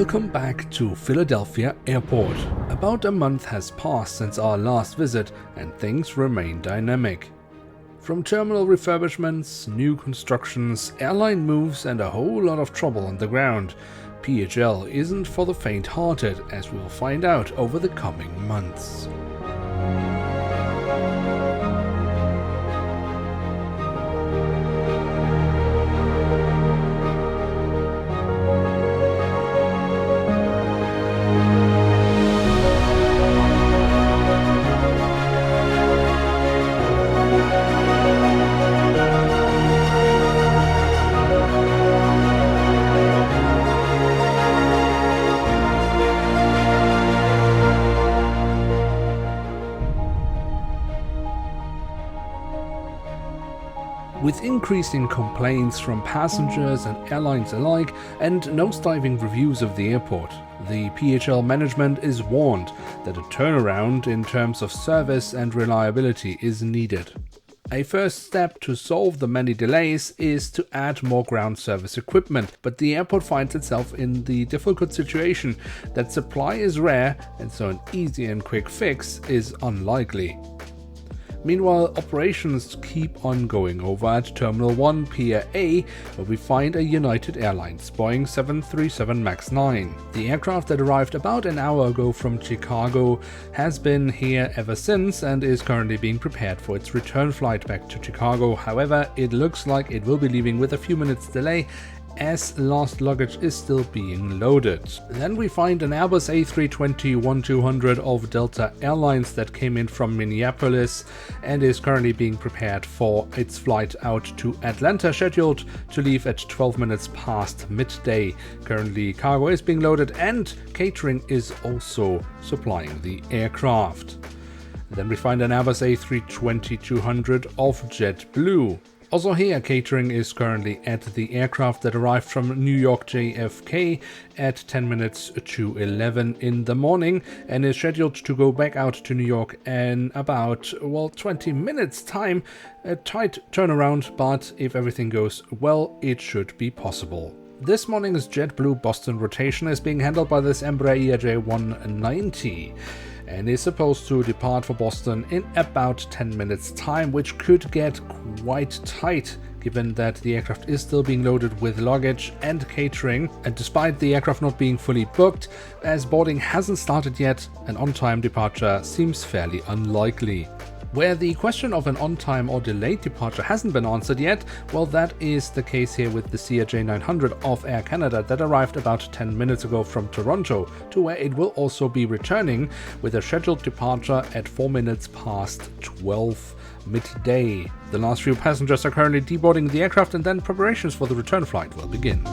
Welcome back to Philadelphia Airport. About a month has passed since our last visit and things remain dynamic. From terminal refurbishments, new constructions, airline moves and a whole lot of trouble on the ground, PHL isn't for the faint-hearted, as we will find out over the coming months. With increasing complaints from passengers and airlines alike and nosediving reviews of the airport, the PHL management is warned that a turnaround in terms of service and reliability is needed. A first step to solve the many delays is to add more ground service equipment, but the airport finds itself in the difficult situation that supply is rare and so an easy and quick fix is unlikely. Meanwhile, operations keep on going over at Terminal 1 Pier A, where we find a United Airlines Boeing 737 MAX 9. The aircraft that arrived about an hour ago from Chicago has been here ever since and is currently being prepared for its return flight back to Chicago. However, it looks like it will be leaving with a few minutes delay, as last luggage is still being loaded. Then we find an Airbus A320-1200 of Delta Airlines that came in from Minneapolis and is currently being prepared for its flight out to Atlanta, scheduled to leave at 12 minutes past midday. Currently cargo is being loaded and catering is also supplying the aircraft. Then we find an Airbus A320-200 of JetBlue. Also here, catering is currently at the aircraft that arrived from New York JFK at 10 minutes to 11 in the morning and is scheduled to go back out to New York in about, 20 minutes time. A tight turnaround, but if everything goes well, it should be possible. This morning's JetBlue Boston rotation is being handled by this Embraer ERJ190. And is supposed to depart for Boston in about 10 minutes time, which could get quite tight given that the aircraft is still being loaded with luggage and catering, and despite the aircraft not being fully booked, as boarding hasn't started yet, an on-time departure seems fairly unlikely. Where the question of an on-time or delayed departure hasn't been answered yet, that is the case here with the CRJ900 of Air Canada that arrived about 10 minutes ago from Toronto, to where it will also be returning with a scheduled departure at 4 minutes past 12 midday. The last few passengers are currently deboarding the aircraft and then preparations for the return flight will begin.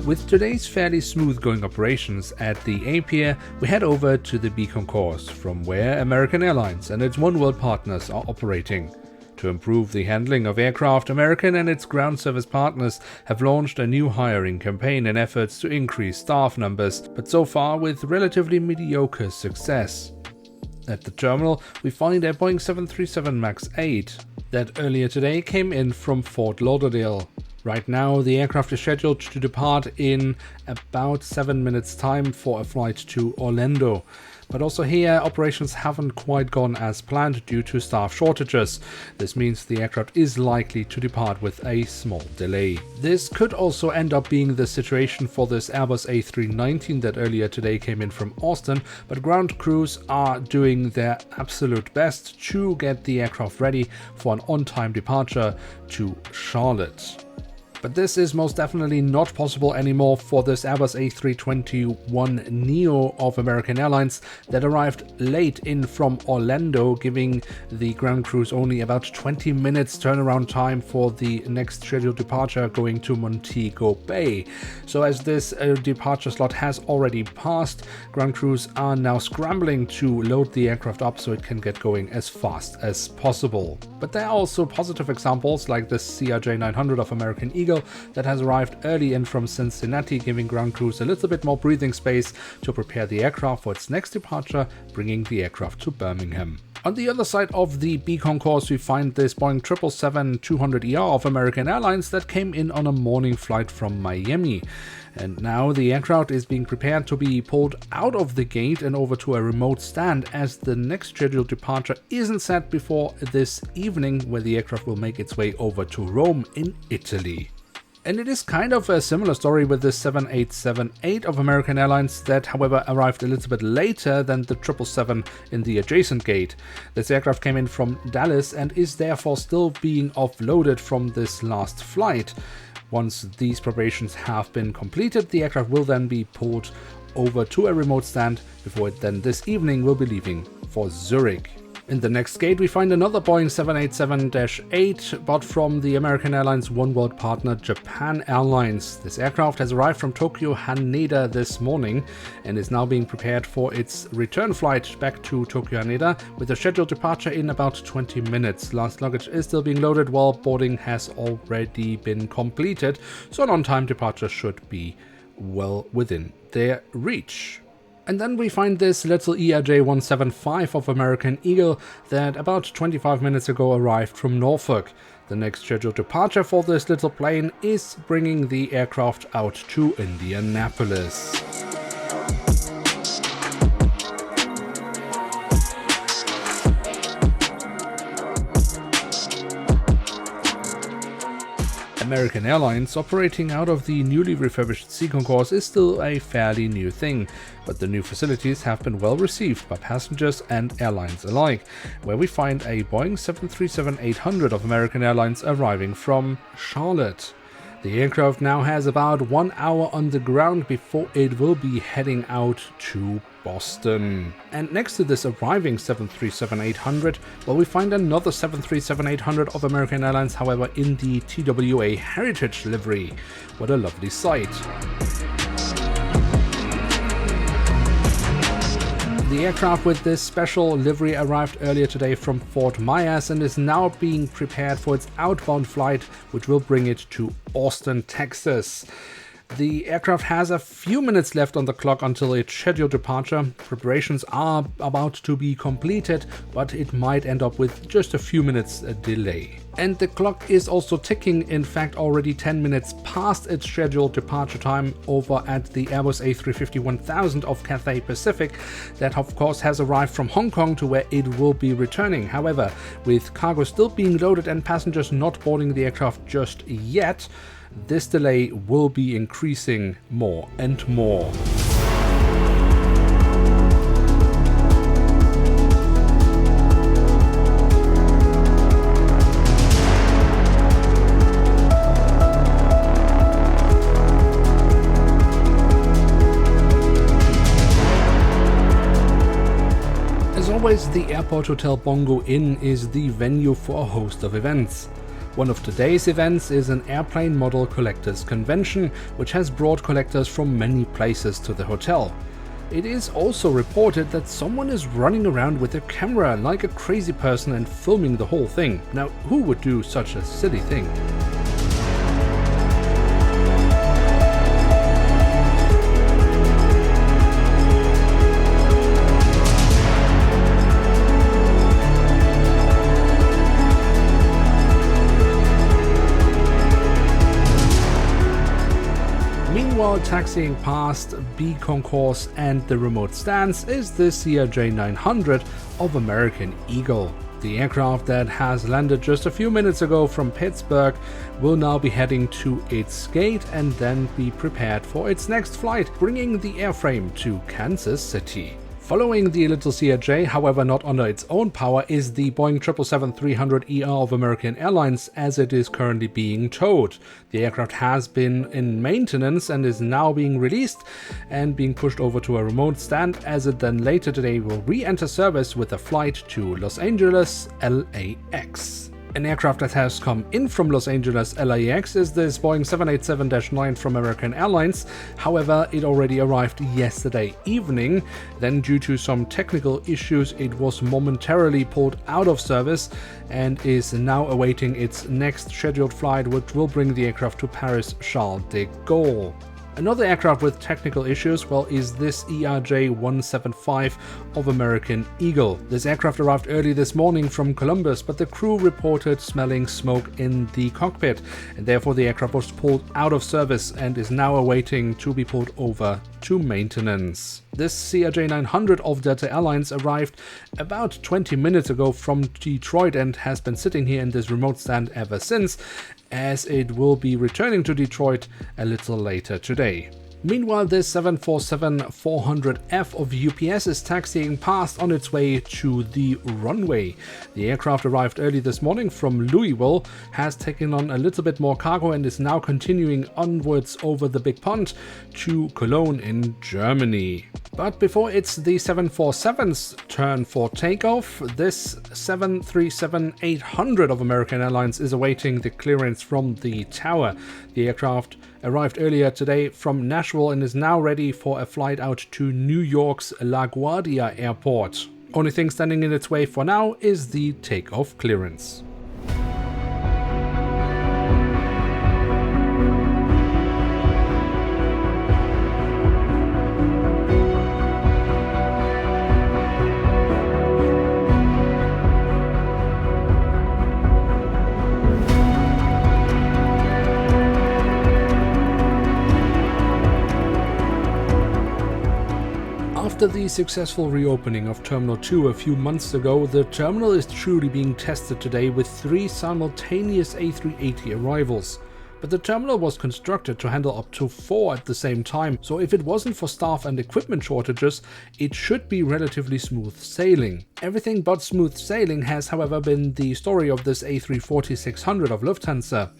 With today's fairly smooth going operations at the A Pier, we head over to the B Concourse, from where American Airlines and its One World partners are operating. To improve the handling of aircraft, American and its ground service partners have launched a new hiring campaign in efforts to increase staff numbers, but so far with relatively mediocre success. At the terminal, we find a Boeing 737 MAX 8 that earlier today came in from Fort Lauderdale. Right now, the aircraft is scheduled to depart in about 7 minutes time for a flight to Orlando. But also here, operations haven't quite gone as planned due to staff shortages. This means the aircraft is likely to depart with a small delay. This could also end up being the situation for this Airbus A319 that earlier today came in from Austin, but ground crews are doing their absolute best to get the aircraft ready for an on-time departure to Charlotte. But this is most definitely not possible anymore for this Airbus A321neo of American Airlines that arrived late in from Orlando, giving the ground crews only about 20 minutes turnaround time for the next scheduled departure going to Montego Bay. So as this departure slot has already passed, ground crews are now scrambling to load the aircraft up so it can get going as fast as possible. But there are also positive examples like the CRJ900 of American Eagle that has arrived early in from Cincinnati, giving ground crews a little bit more breathing space to prepare the aircraft for its next departure, bringing the aircraft to Birmingham. On the other side of the B concourse, we find this Boeing 777-200ER of American Airlines that came in on a morning flight from Miami. And now the aircraft is being prepared to be pulled out of the gate and over to a remote stand, as the next scheduled departure isn't set before this evening, where the aircraft will make its way over to Rome in Italy. And it is kind of a similar story with the 7878 of American Airlines that, however, arrived a little bit later than the 777 in the adjacent gate. This aircraft came in from Dallas and is therefore still being offloaded from this last flight. Once these preparations have been completed, the aircraft will then be pulled over to a remote stand before it then this evening will be leaving for Zurich. In the next gate, we find another Boeing 787-8, but from the American Airlines oneworld partner Japan Airlines. This aircraft has arrived from Tokyo Haneda this morning and is now being prepared for its return flight back to Tokyo Haneda, with a scheduled departure in about 20 minutes. Last luggage is still being loaded while boarding has already been completed, so an on-time departure should be well within their reach. And then we find this little ERJ-175 of American Eagle that about 25 minutes ago arrived from Norfolk. The next scheduled departure for this little plane is bringing the aircraft out to Indianapolis. American Airlines operating out of the newly refurbished C concourse is still a fairly new thing, but the new facilities have been well received by passengers and airlines alike, where we find a Boeing 737-800 of American Airlines arriving from Charlotte. The aircraft now has about 1 hour on the ground before it will be heading out to Boston. And next to this arriving 737-800, well, we find another 737-800 of American Airlines, however in the TWA Heritage livery. What a lovely sight. The aircraft with this special livery arrived earlier today from Fort Myers and is now being prepared for its outbound flight, which will bring it to Austin, Texas. The aircraft has a few minutes left on the clock until its scheduled departure. Preparations are about to be completed, but it might end up with just a few minutes delay. And the clock is also ticking, in fact already 10 minutes past its scheduled departure time over at the Airbus A350-1000 of Cathay Pacific, that of course has arrived from Hong Kong to where it will be returning. However, with cargo still being loaded and passengers not boarding the aircraft just yet, this delay will be increasing more and more. As always, the Airport Hotel Bongo Inn is the venue for a host of events. One of today's events is an airplane model collectors convention, which has brought collectors from many places to the hotel. It is also reported that someone is running around with a camera like a crazy person and filming the whole thing. Now, who would do such a silly thing? Meanwhile, taxiing past B concourse and the remote stands is the CRJ-900 of American Eagle. The aircraft that has landed just a few minutes ago from Pittsburgh will now be heading to its gate and then be prepared for its next flight, bringing the airframe to Kansas City. Following the little CRJ, however not under its own power, is the Boeing 777-300ER of American Airlines, as it is currently being towed. The aircraft has been in maintenance and is now being released and being pushed over to a remote stand, as it then later today will re-enter service with a flight to Los Angeles, LAX. An aircraft that has come in from Los Angeles LAX is this Boeing 787-9 from American Airlines. However, it already arrived yesterday evening. Then, due to some technical issues, it was momentarily pulled out of service and is now awaiting its next scheduled flight, which will bring the aircraft to Paris Charles de Gaulle. Another aircraft with technical issues, well, is this ERJ-175 of American Eagle. This aircraft arrived early this morning from Columbus, but the crew reported smelling smoke in the cockpit, and therefore the aircraft was pulled out of service and is now awaiting to be pulled over to maintenance. This CRJ-900 of Delta Airlines arrived about 20 minutes ago from Detroit and has been sitting here in this remote stand ever since, as it will be returning to Detroit a little later today. Meanwhile, this 747-400F of UPS is taxiing past on its way to the runway. The aircraft arrived early this morning from Louisville, has taken on a little bit more cargo and is now continuing onwards over the Big Pond to Cologne in Germany. But before it's the 747's turn for takeoff, this 737-800 of American Airlines is awaiting the clearance from the tower. The aircraft arrived earlier today from Nashville and is now ready for a flight out to New York's LaGuardia Airport. Only thing standing in its way for now is the takeoff clearance. After the successful reopening of Terminal 2 a few months ago, the terminal is truly being tested today with 3 simultaneous A380 arrivals. But the terminal was constructed to handle up to 4 at the same time, so if it wasn't for staff and equipment shortages, it should be relatively smooth sailing. Everything but smooth sailing has, however, been the story of this A340-600 of Lufthansa.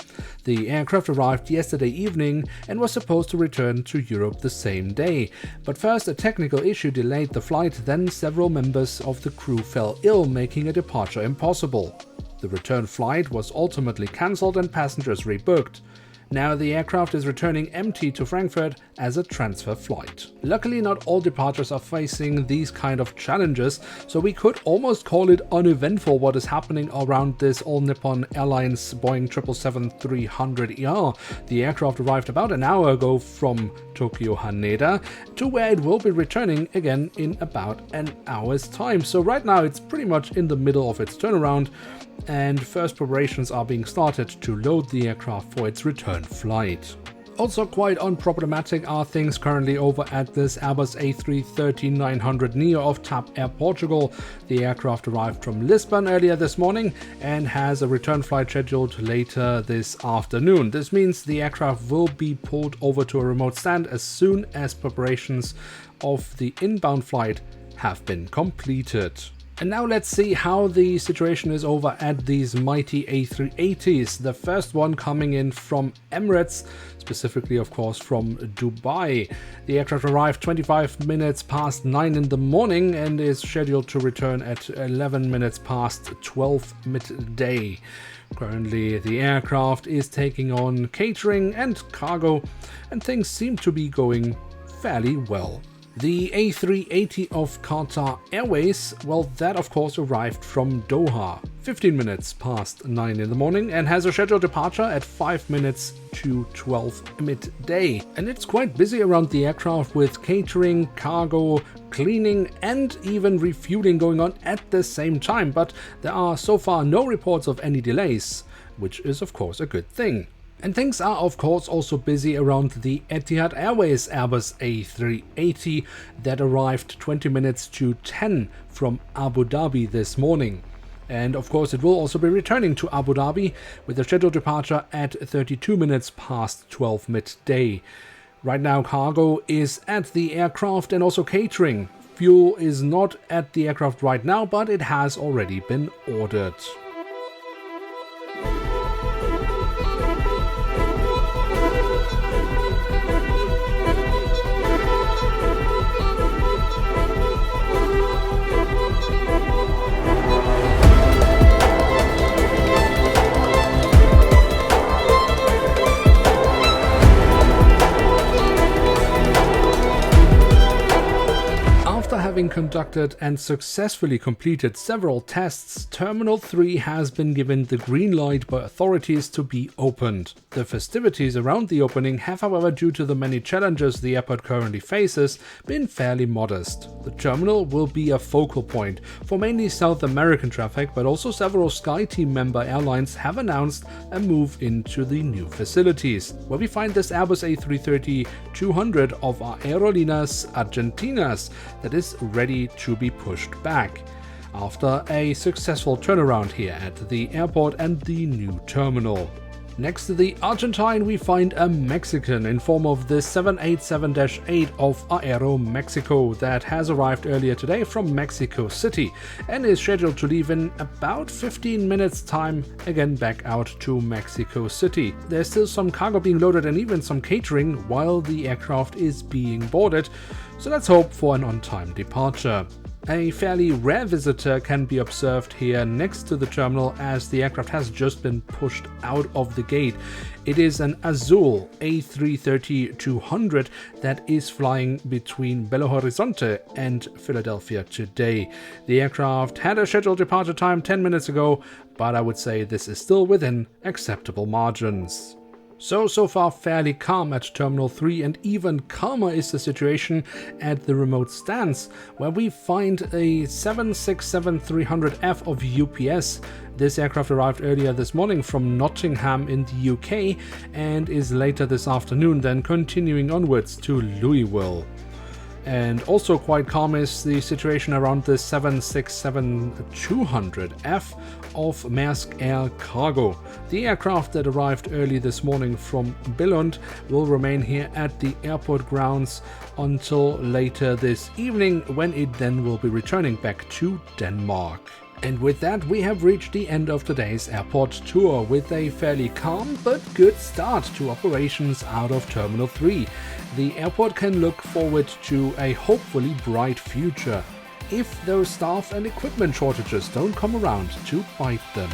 The aircraft arrived yesterday evening and was supposed to return to Europe the same day. But first, a technical issue delayed the flight, then several members of the crew fell ill, making a departure impossible. The return flight was ultimately cancelled and passengers rebooked. Now the aircraft is returning empty to Frankfurt as a transfer flight. Luckily, not all departures are facing these kind of challenges, so we could almost call it uneventful what is happening around this All Nippon Airlines Boeing 777-300ER. The aircraft arrived about an hour ago from Tokyo Haneda to where it will be returning again in about an hour's time. So right now it's pretty much in the middle of its turnaround, and first preparations are being started to load the aircraft for its return flight. Also quite unproblematic are things currently over at this Airbus A330-900neo of TAP Air Portugal. The aircraft arrived from Lisbon earlier this morning and has a return flight scheduled later this afternoon. This means the aircraft will be pulled over to a remote stand as soon as preparations of the inbound flight have been completed. And now let's see how the situation is over at these mighty A380s. The first one coming in from Emirates, specifically of course from Dubai. The aircraft arrived 25 minutes past 9 in the morning and is scheduled to return at 11 minutes past 12 midday. Currently the aircraft is taking on catering and cargo, and things seem to be going fairly well. The A380 of Qatar Airways, well, that of course arrived from Doha 15 minutes past 9 in the morning and has a scheduled departure at 5 minutes to 12 midday. And it's quite busy around the aircraft with catering, cargo, cleaning and even refueling going on at the same time, but there are so far no reports of any delays, which is of course a good thing. And things are of course also busy around the Etihad Airways Airbus A380 that arrived 20 minutes to 10 from Abu Dhabi this morning. And of course it will also be returning to Abu Dhabi with a scheduled departure at 32 minutes past 12 midday. Right now cargo is at the aircraft and also catering. Fuel is not at the aircraft right now, but it has already been ordered. After having conducted and successfully completed several tests, Terminal 3 has been given the green light by authorities to be opened. The festivities around the opening have, however, due to the many challenges the airport currently faces, been fairly modest. The terminal will be a focal point for mainly South American traffic, but also several SkyTeam member airlines have announced a move into the new facilities, where we find this Airbus A330-200 of Aerolíneas Argentinas that is ready to be pushed back after a successful turnaround here at the airport and the new terminal. Next to the Argentine, we find a Mexican in form of the 787-8 of Aeromexico that has arrived earlier today from Mexico City and is scheduled to leave in about 15 minutes time again back out to Mexico City. There's still some cargo being loaded and even some catering while the aircraft is being boarded, so let's hope for an on-time departure. A fairly rare visitor can be observed here next to the terminal as the aircraft has just been pushed out of the gate. It is an Azul A330-200 that is flying between Belo Horizonte and Philadelphia today. The aircraft had a scheduled departure time 10 minutes ago, but I would say this is still within acceptable margins. So far fairly calm at Terminal 3, and even calmer is the situation at the remote stands, where we find a 767-300F of UPS. This aircraft arrived earlier this morning from Nottingham in the UK and is later this afternoon then continuing onwards to Louisville. And also quite calm is the situation around the 767-200F of Maersk Air Cargo. The aircraft that arrived early this morning from Billund will remain here at the airport grounds until later this evening, when it then will be returning back to Denmark. And with that, we have reached the end of today's airport tour with a fairly calm but good start to operations out of Terminal 3. The airport can look forward to a hopefully bright future, if those staff and equipment shortages don't come around to bite them.